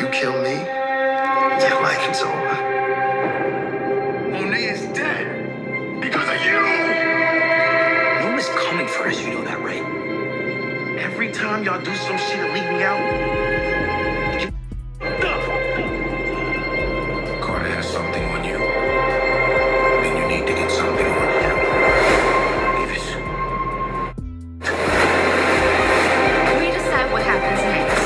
You kill me, your life is over. Monet is dead because of you. Norm is coming for us, you know that, right? Every time y'all do some shit to leave me out, Carter has something on you. Then you need to get something on him. Davis. We decide what happens next.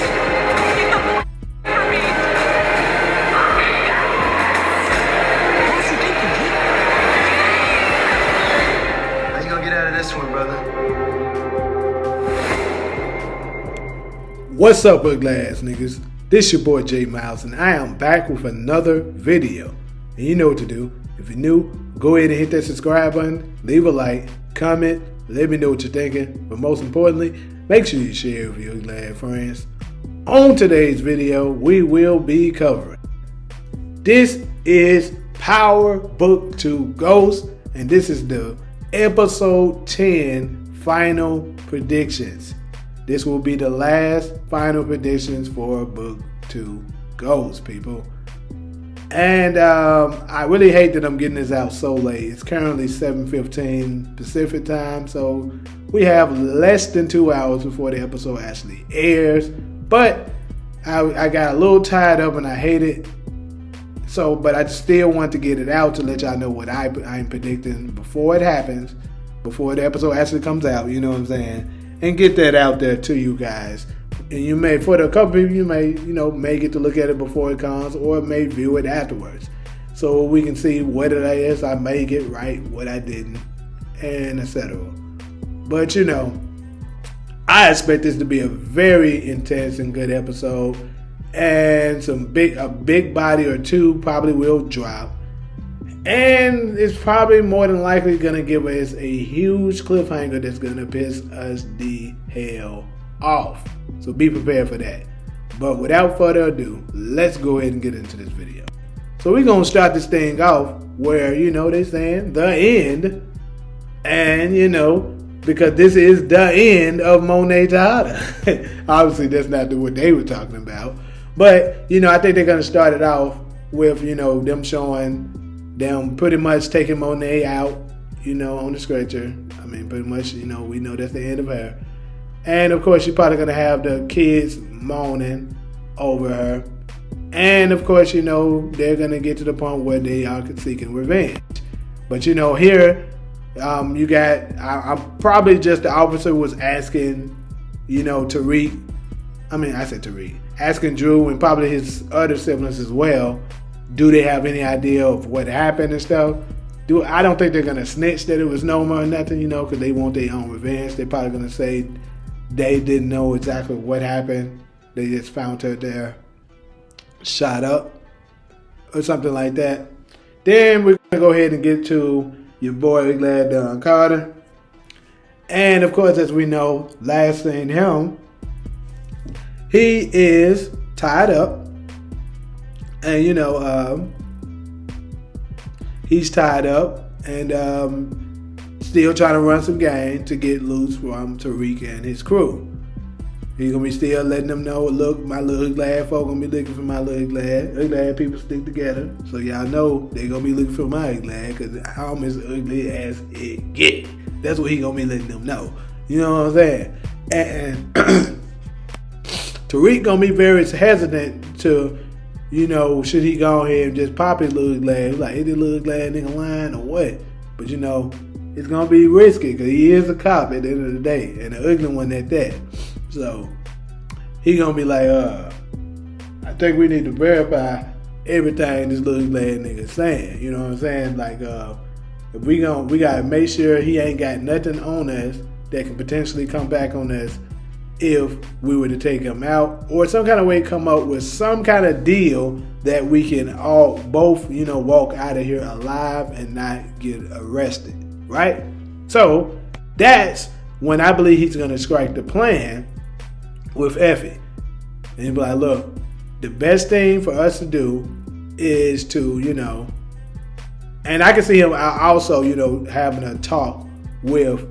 How you gonna get out of this one, brother? What's up, ugly ass niggas? This your boy J Miles, and I am back with another video. And you know what to do. If you're new, go ahead and hit that subscribe button, leave a like, comment, let me know what you're thinking. But most importantly, make sure you share with your ugly ass friends. On today's video, we will be covering. This is Power Book 2 Ghost, and this is the episode 10 final predictions. This will be the last final predictions for Book 2 Ghost, people. And I really hate that I'm getting this out so late. It's currently 7:15 Pacific time, so we have less than 2 hours before the episode actually airs. But I got a little tied up and I hate it. So, but I still want to get it out to let y'all know what I'm predicting before it happens, before the episode actually comes out, you know what I'm saying? And get that out there to you guys. And you may, for the couple people, you may get to look at it before it comes, or may view it afterwards. So we can see what it is I may get right, what I didn't, and etc. But I expect this to be a very intense and good episode. And a big body or two probably will drop. And it's probably more than likely going to give us a huge cliffhanger that's going to piss us the hell off. So be prepared for that. But without further ado, let's go ahead and get into this video. So we're going to start this thing off where, they're saying the end. And, because this is the end of Monet Tejada. Obviously, that's not what they were talking about. But, I think they're going to start it off with, them showing them pretty much taking Monet out, on the stretcher. I mean, pretty much, we know that's the end of her. And, of course, you're probably going to have the kids moaning over her. And, of course, they're going to get to the point where they are seeking revenge. But, here, you got, I'm probably just the officer was asking, Tariq, asking Drew and probably his other siblings as well, do they have any idea of what happened and stuff? I don't think they're going to snitch that it was Noma or nothing, because they want their own revenge. They're probably going to say they didn't know exactly what happened. They just found her there, shot up, or something like that. Then we're going to go ahead and get to your boy, Glad Don Carter. And, of course, as we know, last seen him, he is tied up. And, he's tied up and still trying to run some game to get loose from Tariq and his crew. He's going to be still letting them know, look, my little glad folk going to be looking for my little glad. Glad people stick together. So y'all know they're going to be looking for my glad because I'm as ugly as it get. That's what he going to be letting them know. You know what I'm saying? And Tariq going to be very hesitant to, should he go ahead and just pop his little glad? Like, is this little glad nigga lying or what? But, it's going to be risky because he is a cop at the end of the day. And the ugly one at that. So, he going to be like, I think we need to verify everything this little glad nigga saying. You know what I'm saying? Like, if we got to make sure he ain't got nothing on us that can potentially come back on us if we were to take him out, or some kind of way come up with some kind of deal that we can all both, walk out of here alive and not get arrested, right? So that's when I believe he's going to strike the plan with Effie. And he'll be like, look, the best thing for us to do is to, and I can see him also, having a talk with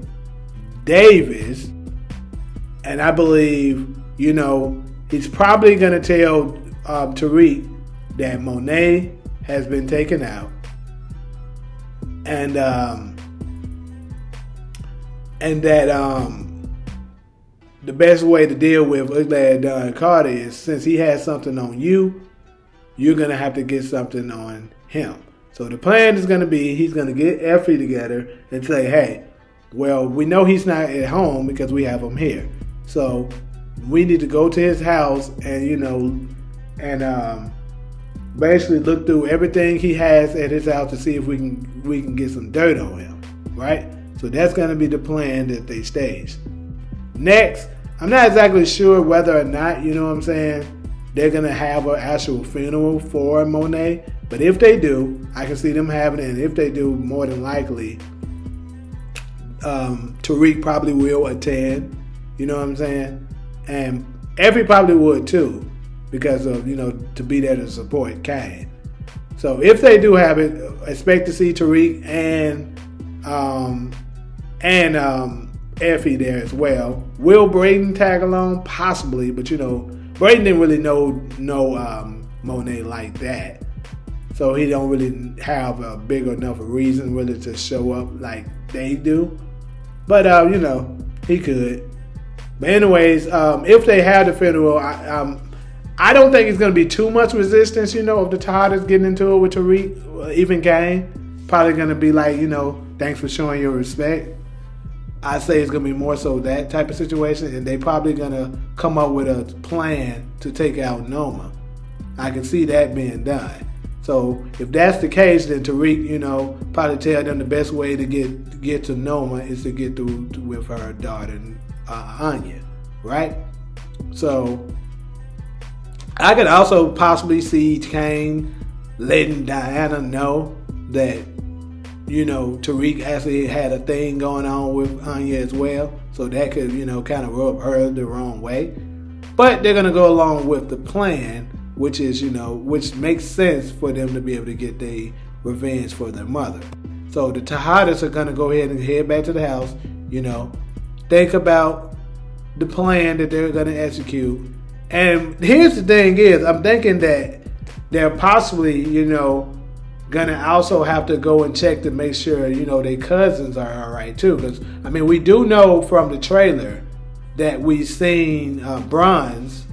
Davis. And I believe, he's probably going to tell Tariq that Monet has been taken out, and that the best way to deal with ugly Don Carter is, since he has something on you, you're gonna have to get something on him. So the plan is gonna be, he's gonna get Effie together and say, hey, well, we know he's not at home because we have him here. So we need to go to his house and, basically look through everything he has at his house to see if we can get some dirt on him, right? So that's going to be the plan that they staged. Next, I'm not exactly sure whether or not, they're going to have an actual funeral for Monet. But if they do, I can see them having it. And if they do, more than likely, Tariq probably will attend. You know what I'm saying? And Effie probably would too, because of, to be there to support Kane. So if they do have it, expect to see Tariq and Effie there as well. Will Braden tag along? Possibly, but Braden didn't really know Monet like that. So he don't really have a big enough reason really to show up like they do. But he could. But anyways, if they have the funeral, I don't think it's going to be too much resistance, of the Tardis getting into it with Tariq, even Kane. Probably going to be like, thanks for showing your respect. I say it's going to be more so that type of situation, and they probably going to come up with a plan to take out Noma. I can see that being done. So if that's the case, then Tariq, probably tell them the best way to get to Noma is to get through with her daughter, Anya, right? So I could also possibly see Kane letting Diana know that, Tariq actually had a thing going on with Anya as well. So that could, kind of rub her the wrong way. But they're going to go along with the plan, which is, which makes sense for them to be able to get their revenge for their mother. So the Tejadas are going to go ahead and head back to the house, think about the plan that they're going to execute. And here's the thing is, I'm thinking that they're possibly, going to also have to go and check to make sure, their cousins are all right too. Because, we do know from the trailer that we've seen Bronze.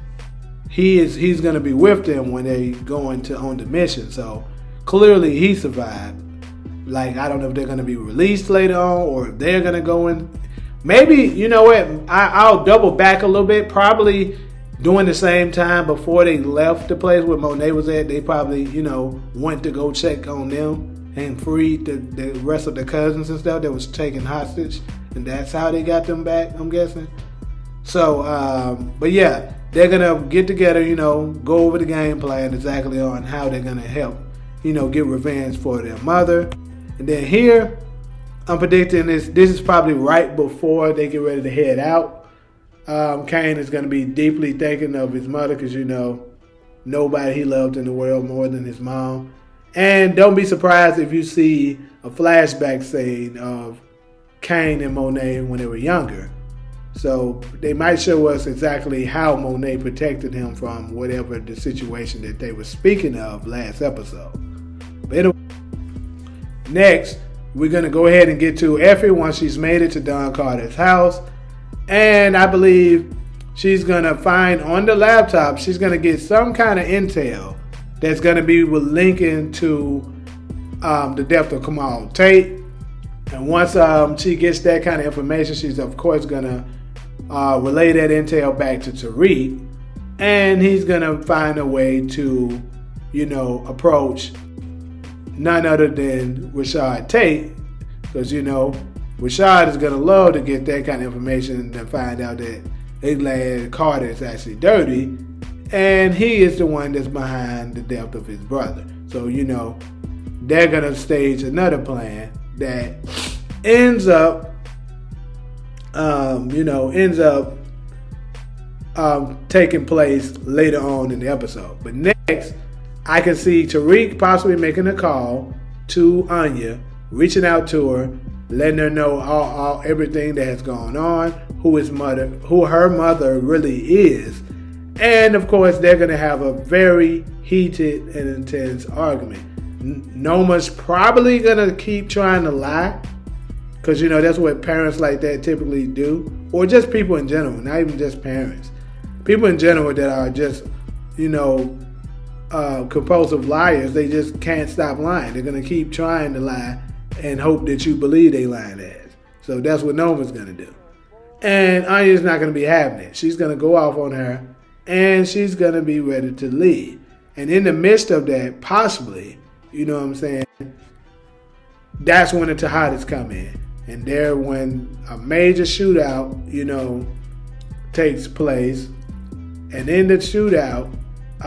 He's going to be with them when they go on the mission. So clearly he survived. Like, I don't know if they're going to be released later on or if they're going to go in. Maybe, you know what, I'll double back a little bit. Probably during the same time before they left the place where Monet was at, they probably, went to go check on them and freed the rest of the cousins and stuff that was taken hostage. And that's how they got them back, I'm guessing. So, but yeah, they're going to get together, go over the game plan exactly on how they're going to help, get revenge for their mother. And then here, I'm predicting this is probably right before they get ready to head out. Kane is going to be deeply thinking of his mother because, nobody he loved in the world more than his mom. And don't be surprised if you see a flashback scene of Kane and Monet when they were younger. So they might show us exactly how Monet protected him from whatever the situation that they were speaking of last episode. But anyway, next, we're going to go ahead and get to Effie once she's made it to Don Carter's house. And I believe she's going to find on the laptop, she's going to get some kind of intel that's going to be linking to the death of Kamal Tate. And once she gets that kind of information, she's of course going to relay that intel back to Tariq. And he's going to find a way to, approach none other than Rashad Tate. Because, Rashad is going to love to get that kind of information and find out that Iglan Carter is actually dirty. And he is the one that's behind the death of his brother. So, they're going to stage another plan that ends up taking place later on in the episode. But next, I can see Tariq possibly making a call to Anya, reaching out to her, letting her know everything that has gone on, who her mother really is, And of course, they're going to have a very heated and intense argument. Noma's probably going to keep trying to lie, because, that's what parents like that typically do. Or just people in general, not even just parents. People in general that are just, compulsive liars, they just can't stop lying. They're going to keep trying to lie and hope that you believe they lying as. So that's what Noma's going to do. And Anya's not going to be having it. She's going to go off on her, and she's going to be ready to leave. And in the midst of that, possibly, that's when the Tejadas come in. And there, when a major shootout, takes place. And in the shootout, the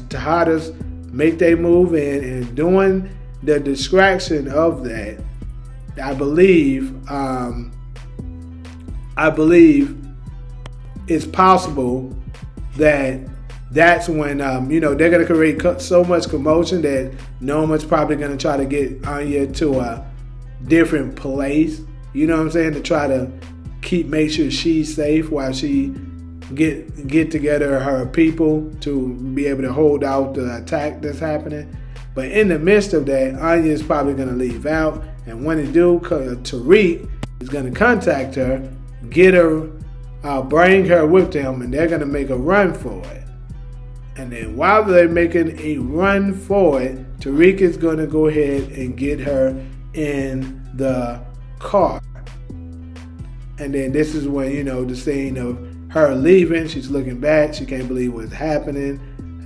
Tejadas make their move in, and during the distraction of that, I believe it's possible that's when they're going to create so much commotion that Noma's probably going to try to get Anya to a different place. You know what I'm saying? To try to make sure she's safe while she get together her people to be able to hold out the attack that's happening. But in the midst of that, Anya is probably going to leave out, and when it do, Tariq is going to contact her, get her, bring her with them, and they're going to make a run for it. And then while they're making a run for it, Tariq is going to go ahead and get her in the car. And then this is when, the scene of her leaving, she's looking back, she can't believe what's happening.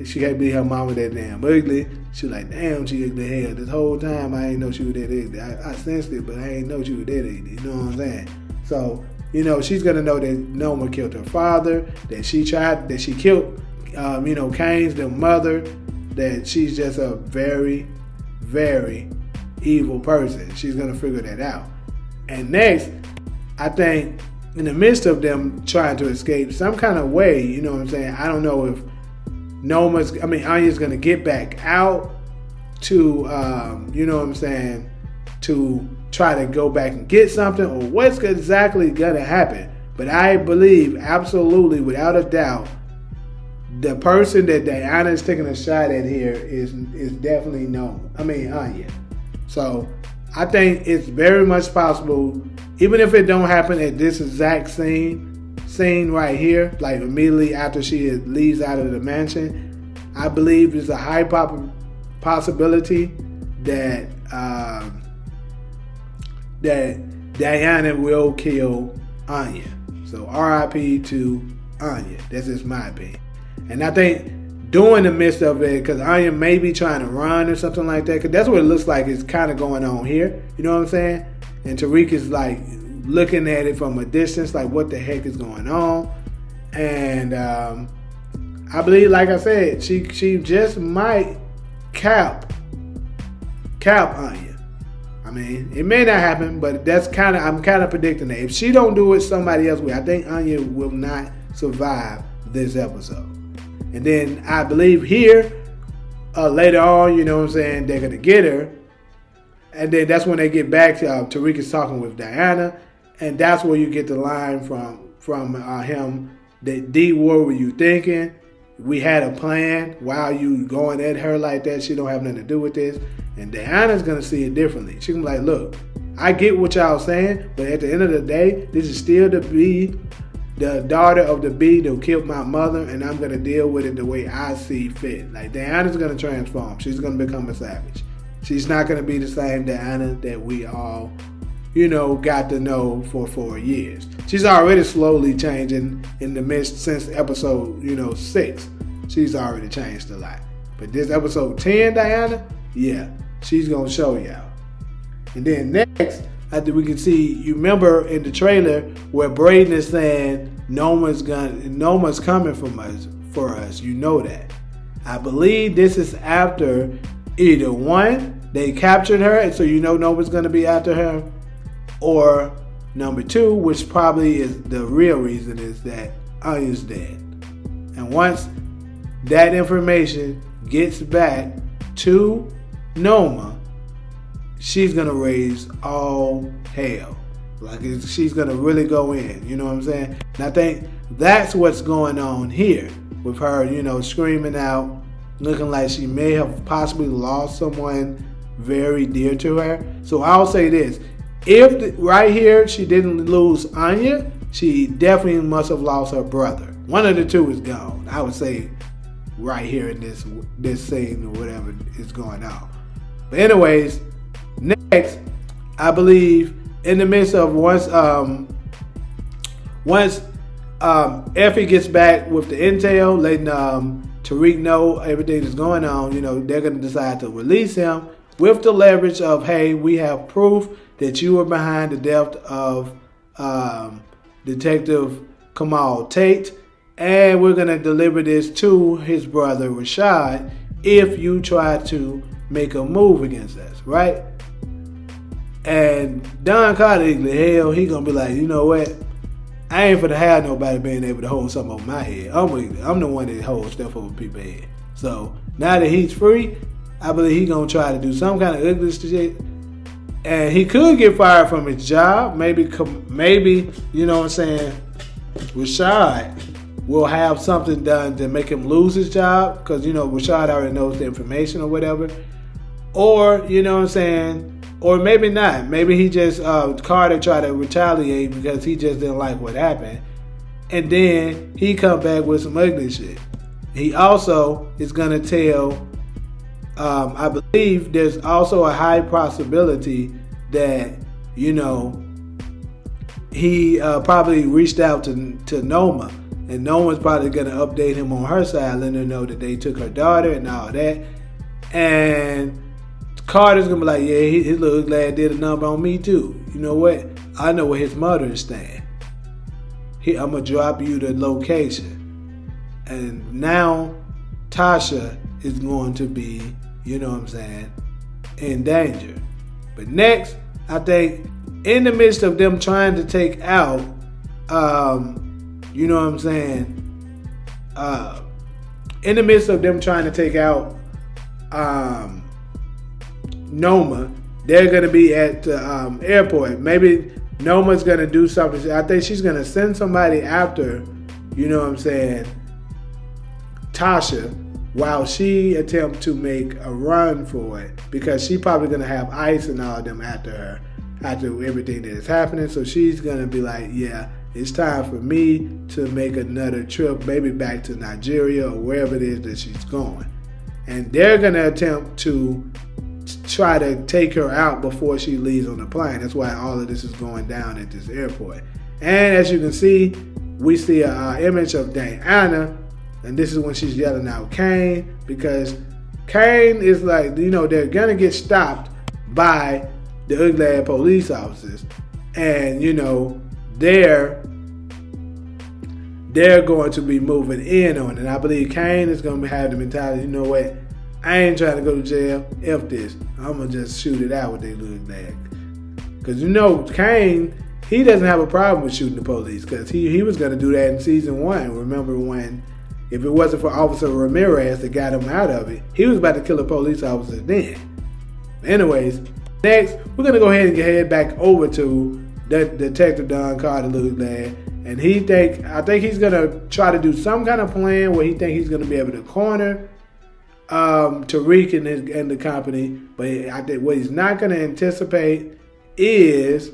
She can't believe her mama that damn ugly. She like, damn, she ugly hell. This whole time I ain't know she was that ugly. I sensed it, but I ain't know she was that ugly. You know what I'm saying? So, she's gonna know that Noma killed her father, that she killed, Kane's the mother, that she's just a very, very evil person. She's gonna figure that out. And next, I think, in the midst of them trying to escape some kind of way, I don't know if Anya's gonna get back out to, to try to go back and get something, or what's exactly gonna happen. But I believe, absolutely, without a doubt, the person that Diana is taking a shot at here is definitely Anya. So I think it's very much possible, even if it don't happen at this exact scene right here, like immediately after she leaves out of the mansion, I believe there's a high possibility that that Diana will kill Anya. So R.I.P. to Anya. That's just my opinion. And I think during the midst of it, because Anya may be trying to run or something like that, because that's what it looks like is kind of going on here. You know what I'm saying? And Tariq is like looking at it from a distance, like what the heck is going on. And I believe, like I said, she just might cap Anya. I mean, it may not happen, but I'm kind of predicting that. If she don't do it, somebody else will. I think Anya will not survive this episode. And then I believe here, later on, they're going to get her. And then that's when they get back to Tariq is talking with Diana. And that's where you get the line from him that, D, what were you thinking? We had a plan. Why are you going at her like that? She don't have nothing to do with this. And Diana's going to see it differently. She's going to be like, look, I get what y'all saying, but at the end of the day, this is still the daughter of the bee that killed my mother, and I'm going to deal with it the way I see fit. Like, Diana's going to transform. She's going to become a savage. She's not going to be the same Diana that we all, got to know for 4 years. She's already slowly changing in the midst since episode, 6. She's already changed a lot. But this episode 10, Diana, yeah, she's going to show y'all. And then next, after we can see, you remember in the trailer where Braden is saying Noma's coming for us. You know that. I believe this is after either one, they captured her, and so Noma's going to be after her, or number 2, which probably is the real reason, is that Anya's dead. And once that information gets back to Noma, she's going to raise all hell. Like she's gonna really go in. You know what I'm saying? And I think that's what's going on here with her. Screaming out, looking like she may have possibly lost someone very dear to her. So I'll say this: if right here she didn't lose Anya, she definitely must have lost her brother. One of the two is gone. I would say right here in this scene or whatever is going on. But anyways, next, I believe in the midst of once Effie gets back with the intel, letting Tariq know everything that's going on, they're going to decide to release him with the leverage of, hey, we have proof that you were behind the death of Detective Kamal Tate, and we're going to deliver this to his brother Rashad if you try to make a move against us, right? And Don Carter, hell, he going to be like, you know what? I ain't finna have nobody being able to hold something over my head. I'm the one that holds stuff over people's head. So now that he's free, I believe he's going to try to do some kind of ugly shit. And he could get fired from his job. Maybe, you know what I'm saying, Rashad will have something done to make him lose his job because, Rashad already knows the information or whatever. Or, you know what I'm saying, or maybe not. Maybe he just, Carter tried to retaliate because he just didn't like what happened. And then he come back with some ugly shit. He also is going to tell, I believe there's also a high possibility that, he probably reached out to Noma. And Noma's probably going to update him on her side, letting her know that they took her daughter and all that. And Carter's going to be like, yeah, his little lad did a number on me too. You know what? I know where his mother is staying. I'm going to drop you the location. And now Tasha is going to be, you know what I'm saying, in danger. But next, I think in the midst of them trying to take out, you know what I'm saying, in the midst of them trying to take out Noma, they're going to be at the airport. Maybe Noma's going to do something. I think she's going to send somebody after, you know what I'm saying, Tasha, while she attempts to make a run for it, because she's probably going to have ICE and all of them after her, after everything that is happening. So she's going to be like, yeah, it's time for me to make another trip, maybe back to Nigeria or wherever it is that she's going. And they're going to attempt to try to take her out before she leaves on the plane. That's why all of this is going down at this airport. And as you can see, we see an image of Diana, and this is when she's yelling out Kane, because Kane is like, they're going to get stopped by the ugly police officers. And, they're going to be moving in on it. And I believe Kane is going to have the mentality, you know what, I ain't trying to go to jail. F this. I'm going to just shoot it out with they little leg. Because, Kane, he doesn't have a problem with shooting the police, because he was going to do that in season 1. Remember when, if it wasn't for Officer Ramirez that got him out of it, he was about to kill a police officer then. Anyways, next, we're going to go ahead and head back over to Detective Don Carter, little lad. And I think he's going to try to do some kind of plan where he thinks he's going to be able to corner Tariq and the company. But I think what he's not going to anticipate is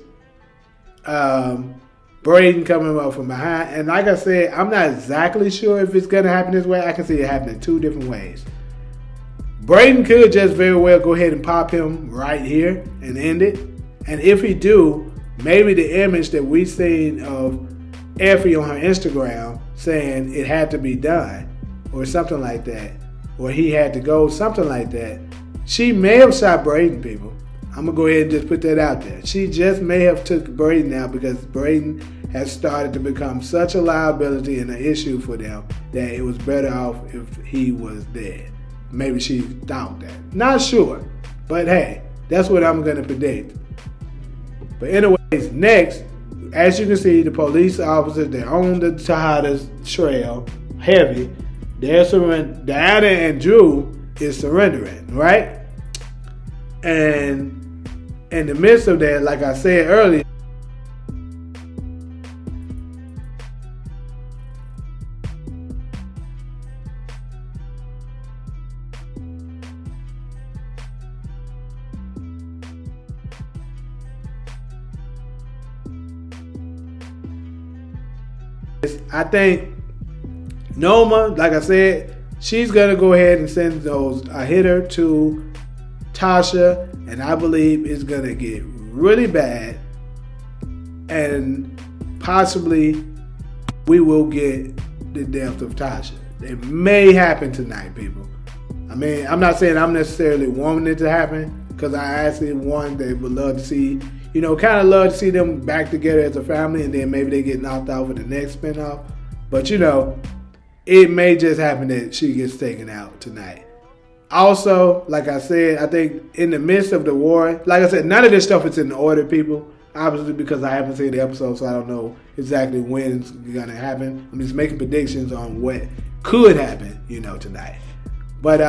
Braden coming up from behind. And like I said, I'm not exactly sure if it's going to happen this way. I can see it happening 2 different ways. Braden could just very well go ahead and pop him right here and end it. And if he do, maybe the image that we seen of Effie on her Instagram saying it had to be done or something like that, or he had to go, something like that. She may have shot Braden, people. I'm going to go ahead and just put that out there. She just may have took Braden out because Braden has started to become such a liability and an issue for them that it was better off if he was dead. Maybe she thought that. Not sure. But hey, that's what I'm going to predict. But anyways, next, as you can see, the police officers, they're on the Tejada's trail, heavy. They're surrendering. Diana and Drew is surrendering, right? And in the midst of that, like I said earlier, I think Noma, like I said, she's gonna go ahead and send a hitter to Tasha, and I believe it's gonna get really bad, and possibly we will get the death of Tasha. It may happen tonight, people. I mean, I'm not saying I'm necessarily wanting it to happen, because I actually want they would love to see, kind of love to see them back together as a family, and then maybe they get knocked out for the next spinoff. But it may just happen that she gets taken out tonight. Also, like I said, I think in the midst of the war, like I said, none of this stuff is in order, people. Obviously, because I haven't seen the episode, so I don't know exactly when it's going to happen. I'm just making predictions on what could happen, tonight. But,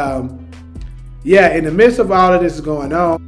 yeah, in the midst of all of this going on,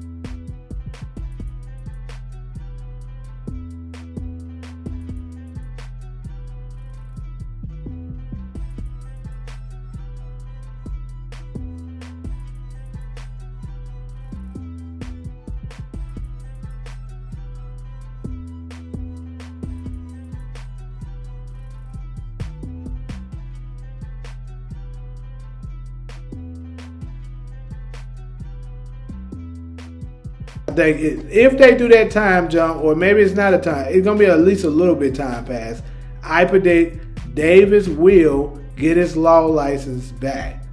I think if they do that time jump, or maybe it's not a time, it's going to be at least a little bit time pass. I predict Davis will get his law license back.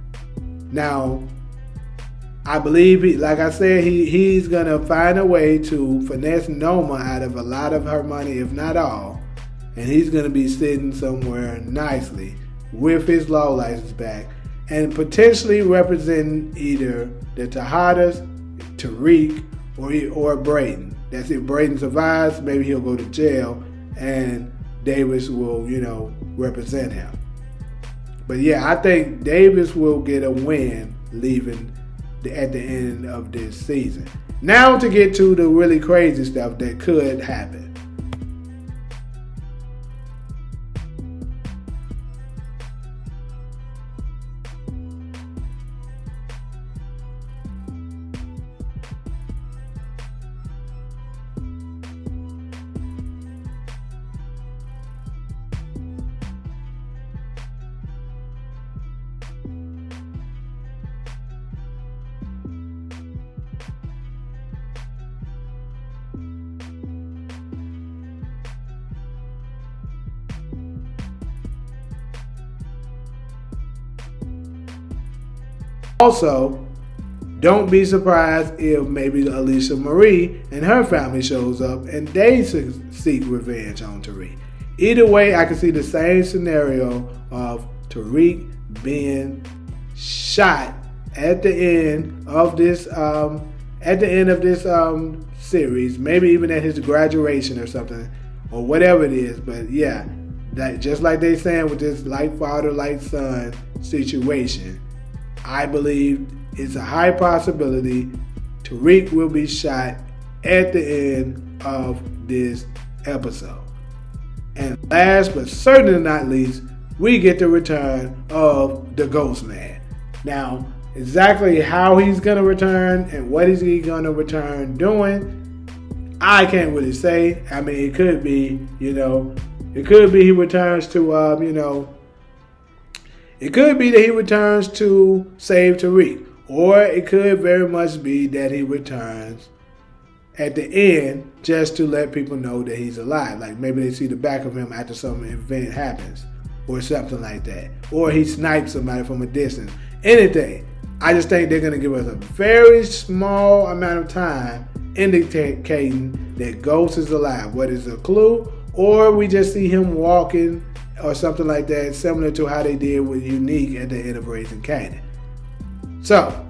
Now, I believe, like I said, he's going to find a way to finesse Noma out of a lot of her money, if not all. And he's going to be sitting somewhere nicely with his law license back and potentially representing either the Tejadas, Tariq, or Brayden. That's if Brayden survives, maybe he'll go to jail and Davis will, represent him. But yeah, I think Davis will get a win leaving at the end of this season. Now to get to the really crazy stuff that could happen. Also, don't be surprised if maybe Alicia Marie and her family shows up and they seek revenge on Tariq. Either way, I can see the same scenario of Tariq being shot at the end of this series, maybe even at his graduation or something, or whatever it is. But yeah, that just like they saying with this like father, like son situation, I believe it's a high possibility Tariq will be shot at the end of this episode. And last but certainly not least, we get the return of the Ghost Man. Now, exactly how he's going to return and what is he going to return doing, I can't really say. I mean, it could be, it could be he returns to, it could be that he returns to save Tariq. Or it could very much be that he returns at the end just to let people know that he's alive. Like maybe they see the back of him after some event happens or something like that. Or he snipes somebody from a distance. Anything. I just think they're going to give us a very small amount of time indicating that Ghost is alive. Whether it's a clue or we just see him walking or something like that, similar to how they did with Unique at the end of Raising Kanan. So,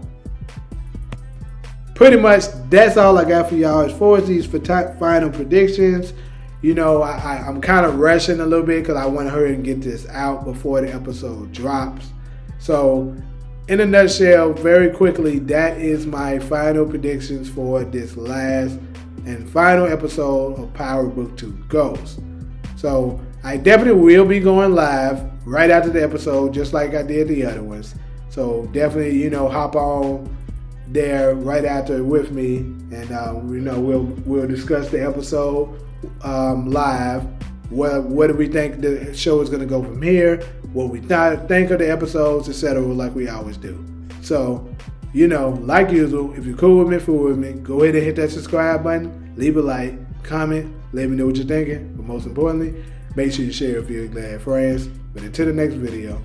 pretty much that's all I got for y'all as far as these final predictions. I'm kind of rushing a little bit because I want to hurry and get this out before the episode drops. So, in a nutshell, very quickly, that is my final predictions for this last and final episode of Power Book 2 Ghost. So, I definitely will be going live right after the episode, just like I did the other ones. So definitely, hop on there right after with me, and we'll discuss the episode live What do we think the show is going to go from here? What we think of the episodes, etc., like we always do. So, like usual, if you're cool with me, fool with me, go ahead and hit that subscribe button, leave a like, comment, let me know what you're thinking. But most importantly, make sure you share with your glad friends. But until the next video.